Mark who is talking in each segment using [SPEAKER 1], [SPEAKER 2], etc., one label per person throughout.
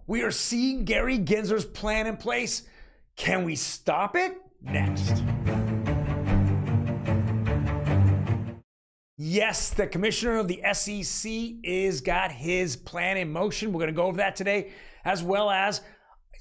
[SPEAKER 1] We are seeing Gary Gensler's plan in place. Can we stop it? Next. Yes, the commissioner of the SEC is got his plan in motion. We're going to go over that today, as well as,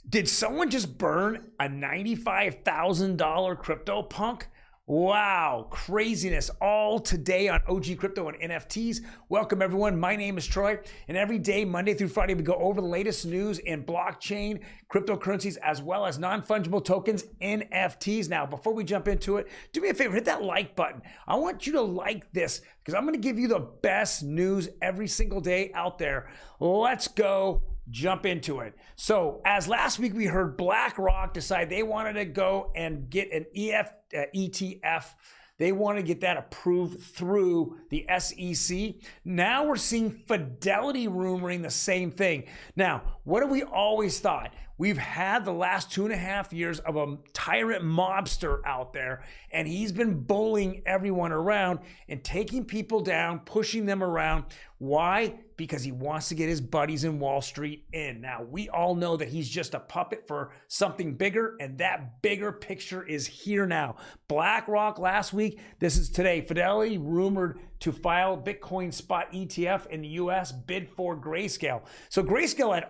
[SPEAKER 1] did someone just burn a $95,000 crypto punk? Wow, craziness all today on OG Crypto and NFTs. Welcome everyone, my name is Troy, and every day, Monday through Friday, we go over the latest news in blockchain, cryptocurrencies, as well as non-fungible tokens, NFTs. Now, before we jump into it, do me a favor, hit that like button. I want you to like this, because I'm gonna give you the best news every single day out there. Let's go. Jump into it. So as last week we heard BlackRock decide they wanted to go and get an ETF. They want to get that approved through the SEC. Now we're seeing Fidelity rumoring the same thing. Now, what have we always thought? We've had the last 2.5 years of a tyrant mobster out there, and he's been bullying everyone around and taking people down, pushing them around. Why? Because he wants to get his buddies in Wall Street in. Now, we all know that he's just a puppet for something bigger, and that bigger picture is here now. BlackRock last week, this is today, Fidelity rumored to file Bitcoin spot ETF in the US, bid for Grayscale. So Grayscale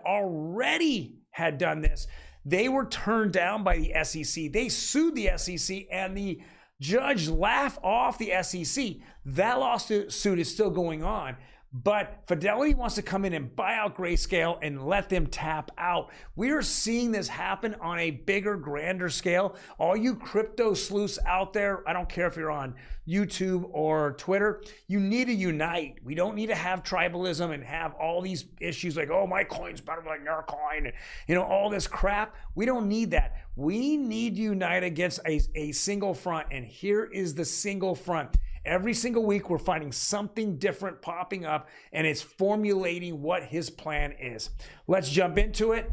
[SPEAKER 1] had done this. They were turned down by the SEC. They sued the SEC, and the judge laughed off the SEC. That lawsuit is still going on. But Fidelity wants to come in and buy out Grayscale and let them tap out. We are seeing this happen on a bigger, grander scale. All you crypto sleuths out there, I don't care if you're on YouTube or Twitter, you need to unite. We don't need to have tribalism and have all these issues like, oh, my coin's better than your coin, and all this crap. We don't need that. We need to unite against a single front, and here is the single front. Every single week, we're finding something different popping up, and it's formulating what his plan is. Let's jump into it.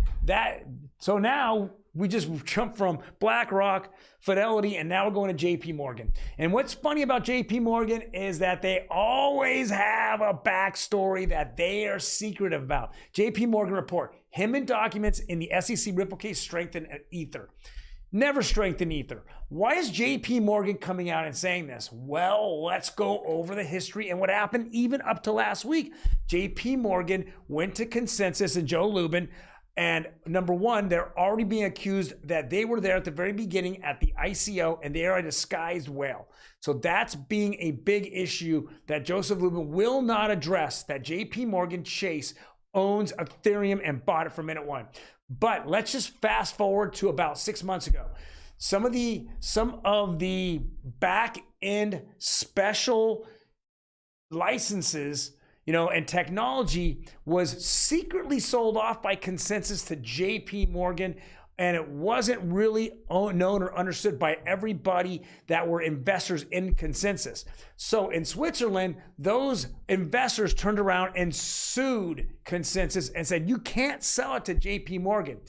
[SPEAKER 1] So now we just jump from BlackRock, Fidelity, and now we're going to JP Morgan. And what's funny about JP Morgan is that they always have a backstory that they are secretive about. JP Morgan report, Hinman documents in the SEC Ripple case strengthen Ether. Never strengthen Ether. Why is JP Morgan coming out and saying this? Well, let's go over the history and what happened even up to last week. JP Morgan went to Consensus and Joe Lubin, and number one, they're already being accused that they were there at the very beginning at the ICO, and they are a disguised whale. So that's being a big issue that Joseph Lubin will not address, that JP Morgan Chase owns Ethereum and bought it from minute one. But let's just fast forward to about 6 months ago. Some of the back end special licenses, and technology was secretly sold off by Consensus to JP Morgan, and it wasn't really known or understood by everybody that were investors in Consensus. So in Switzerland, those investors turned around and sued Consensus and said, you can't sell it to JP Morgan.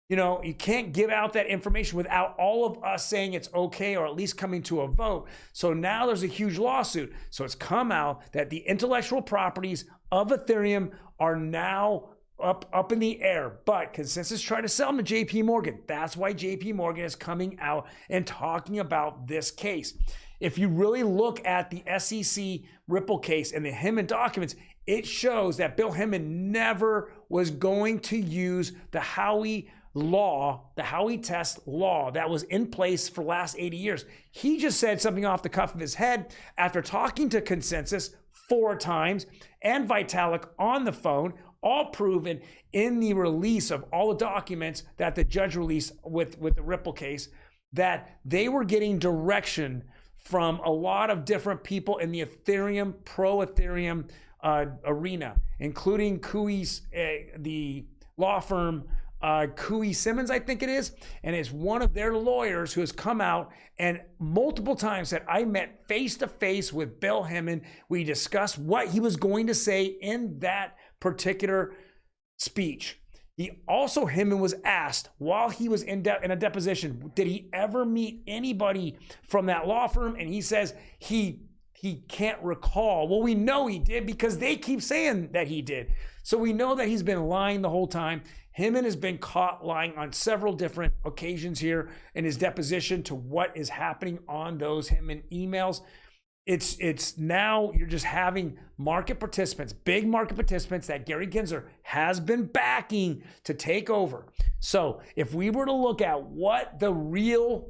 [SPEAKER 1] You can't give out that information without all of us saying it's okay, or at least coming to a vote. So now there's a huge lawsuit. So it's come out that the intellectual properties of Ethereum are now up in the air, but Consensus tried to sell them to JP Morgan. That's why JP Morgan is coming out and talking about this case. If you really look at the SEC Ripple case and the Hinman documents, it shows that Bill Hinman never was going to use the Howey test law that was in place for the last 80 years. He just said something off the cuff of his head after talking to Consensus 4 times and Vitalik on the phone, all proven in the release of all the documents that the judge released with the Ripple case, that they were getting direction from a lot of different people in the Ethereum, pro-Ethereum arena, including Cooey's, the law firm, Cooey Simmons, I think it is, and it's one of their lawyers who has come out and multiple times said, I met face to face with Bill Hinman. We discussed what he was going to say in that particular speech. Hinman was asked while he was in a deposition, did he ever meet anybody from that law firm? And he says he he can't recall. Well, we know he did because they keep saying that he did. So we know that he's been lying the whole time. Hinman has been caught lying on several different occasions here in his deposition to what is happening on those Hinman emails. It's now you're just having market participants, big market participants that Gary Gensler has been backing to take over. So if we were to look at what the real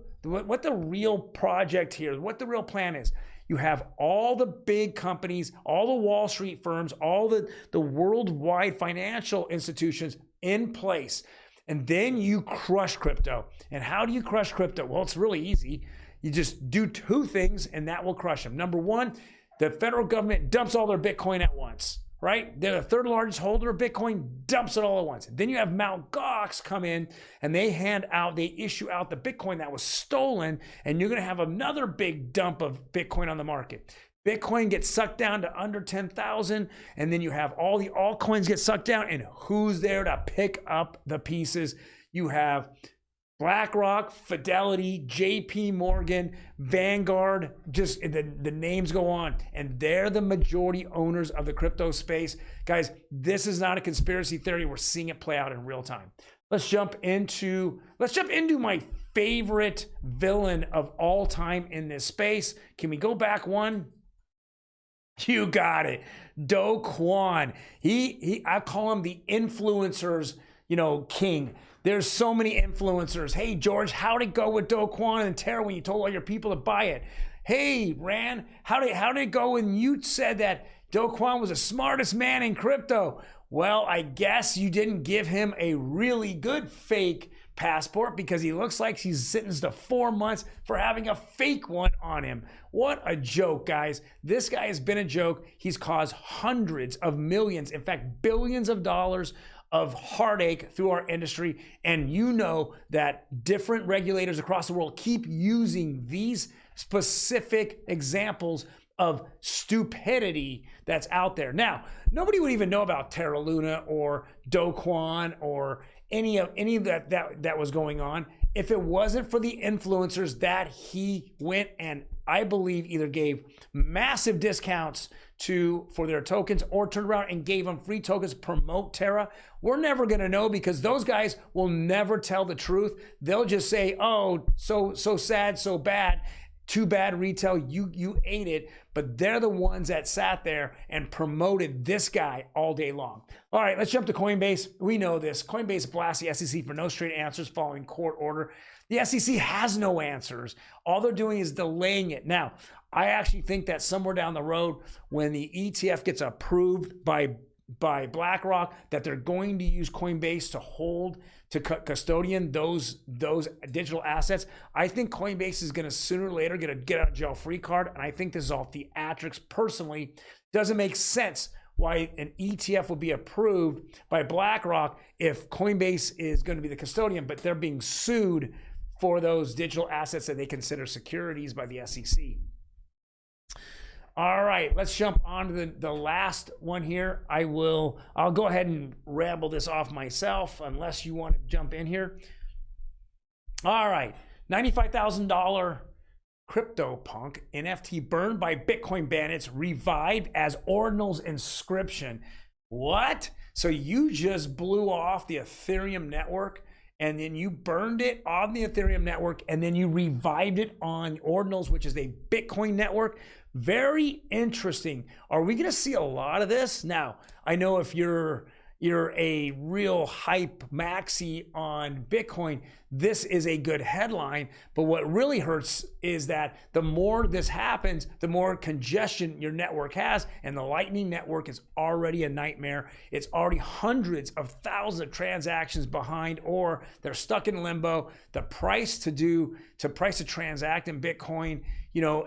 [SPEAKER 1] project here, what the real plan is, you have all the big companies, all the Wall Street firms, all the worldwide financial institutions in place. And then you crush crypto. And how do you crush crypto? Well, it's really easy. You just do two things and that will crush them. Number one, the federal government dumps all their Bitcoin at once, right? They're the third largest holder of Bitcoin, dumps it all at once. Then you have Mt. Gox come in and they issue out the Bitcoin that was stolen, and you're gonna have another big dump of Bitcoin on the market. Bitcoin gets sucked down to under 10,000, and then you have all the altcoins get sucked down, and who's there to pick up the pieces? You have BlackRock, Fidelity, JP Morgan, Vanguard, just the names go on. And they're the majority owners of the crypto space. Guys, this is not a conspiracy theory. We're seeing it play out in real time. Let's jump into my favorite villain of all time in this space. Can we go back one? You got it. Do Kwon. I call him the influencers, king. There's so many influencers. Hey, George, how'd it go with Do Kwon and Terra when you told all your people to buy it? Hey, Ran, how did it go when you said that Do Kwon was the smartest man in crypto? Well, I guess you didn't give him a really good fake passport because he looks like he's sentenced to 4 months for having a fake one on him. What a joke, guys. This guy has been a joke. He's caused hundreds of millions, in fact, billions of dollars of heartache through our industry. And you know that different regulators across the world keep using these specific examples of stupidity that's out there. Now, nobody would even know about Terra Luna or Do Kwon or any of that was going on if it wasn't for the influencers that he went and, I believe, either gave massive discounts for their tokens or turned around and gave them free tokens to promote Terra. We're never going to know because those guys will never tell the truth. They'll just say, oh, so sad, so bad. Too bad, retail, you ate it. But they're the ones that sat there and promoted this guy all day long. All right, let's jump to Coinbase. We know this. Coinbase blasts the SEC for no straight answers following court order. The SEC has no answers. All they're doing is delaying it. Now, I actually think that somewhere down the road, when the ETF gets approved by BlackRock, that they're going to use Coinbase to custodian those digital assets. I think Coinbase is going to sooner or later get a get out of jail free card, and I think this is all theatrics. Personally, doesn't make sense why an ETF would be approved by BlackRock if Coinbase is going to be the custodian, but they're being sued for those digital assets that they consider securities by the SEC. All right, let's jump on to the last one here. I'll go ahead and ramble this off myself unless you want to jump in here. All right, $95,000 CryptoPunk NFT burned by Bitcoin bandits revived as Ordinal's inscription. What? So you just blew off the Ethereum network and then you burned it on the Ethereum network and then you revived it on Ordinals, which is a Bitcoin network. Very interesting. Are we going to see a lot of this? Now, I know if you're a real hype maxi on Bitcoin, this is a good headline. But what really hurts is that the more this happens, the more congestion your network has. And the Lightning Network is already a nightmare. It's already hundreds of thousands of transactions behind, or they're stuck in limbo. The price to transact in Bitcoin,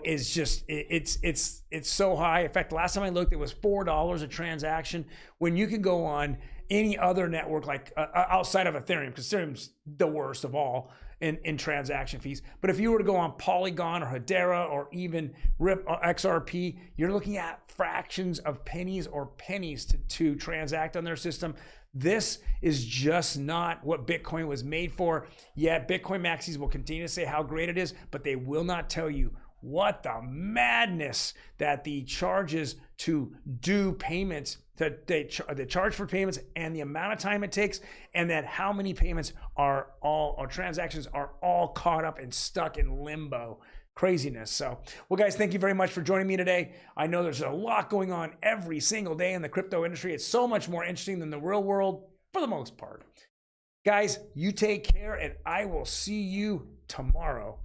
[SPEAKER 1] is just, it's so high. In fact, last time I looked, it was $4 a transaction when you could go on any other network like outside of Ethereum, because Ethereum's the worst of all in transaction fees. But if you were to go on Polygon or Hedera or even RIP or XRP, you're looking at fractions of pennies to transact on their system. This is just not what Bitcoin was made for. Yet Bitcoin maxis will continue to say how great it is, but they will not tell you what the madness that the charges to do payments, that they charge for payments and the amount of time it takes, and that how many payments are all, or transactions are all caught up and stuck in limbo. Craziness. So, well, guys, thank you very much for joining me today. I know there's a lot going on every single day in the crypto industry. It's so much more interesting than the real world for the most part. Guys, you take care, and I will see you tomorrow.